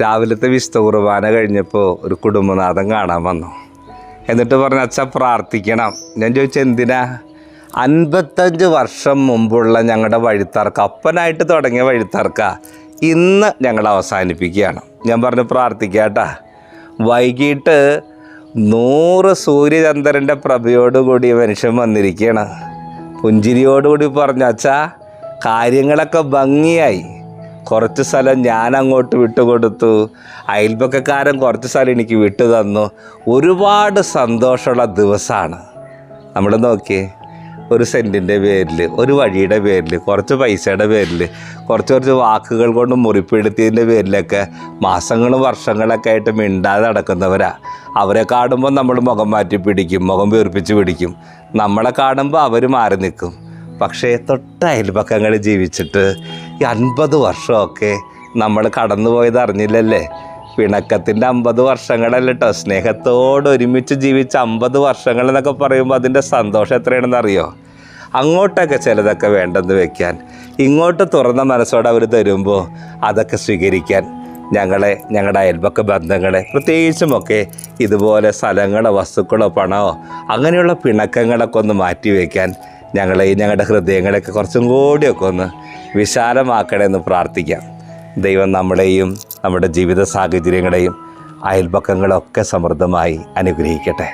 രാവിലത്തെ വിശുദ്ധ കുർബാന കഴിഞ്ഞപ്പോൾ ഒരു കുടുംബനാഥൻ കാണാൻ വന്നു. എന്നിട്ട് പറഞ്ഞു, അച്ഛാ പ്രാർത്ഥിക്കണം. ഞാൻ ചോദിച്ചു, എന്തിനാ? 55 വർഷം മുമ്പുള്ള ഞങ്ങളുടെ വഴിത്തർക്കം, അപ്പനായിട്ട് തുടങ്ങിയ വഴിത്തർക്ക ഇന്ന് ഞങ്ങൾ അവസാനിപ്പിക്കുകയാണ്. ഞാൻ പറഞ്ഞു, പ്രാർത്ഥിക്കാട്ടാ. വൈകിട്ട് 100 സൂര്യചന്ദ്രൻ്റെ പ്രഭയോടുകൂടി മനുഷ്യൻ വന്നിരിക്കുകയാണ്. പുഞ്ചിരിയോടുകൂടി പറഞ്ഞു, അച്ഛാ കാര്യങ്ങളൊക്കെ ഭംഗിയായി. കുറച്ച് സ്ഥലം ഞാൻ അങ്ങോട്ട് വിട്ടുകൊടുത്തു, അയൽപക്കക്കാരൻ കുറച്ച് സ്ഥലം എനിക്ക് വിട്ടു തന്നു. ഒരുപാട് സന്തോഷമുള്ള ദിവസമാണ്. നമ്മൾ നോക്കിയേ, ഒരു സെൻറ്റിൻ്റെ പേരിൽ, ഒരു വഴിയുടെ പേരിൽ, കുറച്ച് പൈസയുടെ പേരിൽ, കുറച്ച് വാക്കുകൾ കൊണ്ട് മുറിപ്പെടുത്തിയതിൻ്റെ പേരിലൊക്കെ മാസങ്ങളും വർഷങ്ങളൊക്കെ ആയിട്ട് മിണ്ടാതെ നടക്കുന്നവരാ. അവരെ കാണുമ്പോൾ നമ്മൾ മുഖം മാറ്റി പിടിക്കും, മുഖം വീർപ്പിച്ച് പിടിക്കും. നമ്മളെ കാണുമ്പോൾ അവർ മാറി നിൽക്കും. പക്ഷേ തൊട്ട അയൽപക്കങ്ങളിൽ ജീവിച്ചിട്ട് ഈ 50 വർഷമൊക്കെ നമ്മൾ കടന്നു പോയത് അറിഞ്ഞില്ലല്ലേ. പിണക്കത്തിൻ്റെ 50 വർഷങ്ങളല്ല കേട്ടോ, സ്നേഹത്തോട് ഒരുമിച്ച് ജീവിച്ച 50 വർഷങ്ങൾ എന്നൊക്കെ പറയുമ്പോൾ അതിൻ്റെ സന്തോഷം എത്രയാണെന്ന് അറിയോ? അങ്ങോട്ടൊക്കെ ചിലതൊക്കെ വേണ്ടെന്ന് വെക്കാൻ, ഇങ്ങോട്ട് തുറന്ന മനസ്സോടെ അവർ തരുമ്പോൾ അതൊക്കെ സ്വീകരിക്കാൻ ഞങ്ങളുടെ അയൽപക്ക ബന്ധങ്ങളെ, പ്രത്യേകിച്ചുമൊക്കെ ഇതുപോലെ സ്ഥലങ്ങളോ വസ്തുക്കളോ പണമോ അങ്ങനെയുള്ള പിണക്കങ്ങളൊക്കെ ഒന്ന് മാറ്റി വയ്ക്കാൻ ഞങ്ങളുടെ ഹൃദയങ്ങളെയൊക്കെ കുറച്ചും കൂടിയൊക്കെ ഒന്ന് വിശാലമാക്കണമെന്ന് പ്രാർത്ഥിക്കാം. ദൈവം നമ്മളെയും നമ്മുടെ ജീവിത സാഹചര്യങ്ങളെയും അയൽപക്കങ്ങളൊക്കെ സമൃദ്ധമായി അനുഗ്രഹിക്കട്ടെ.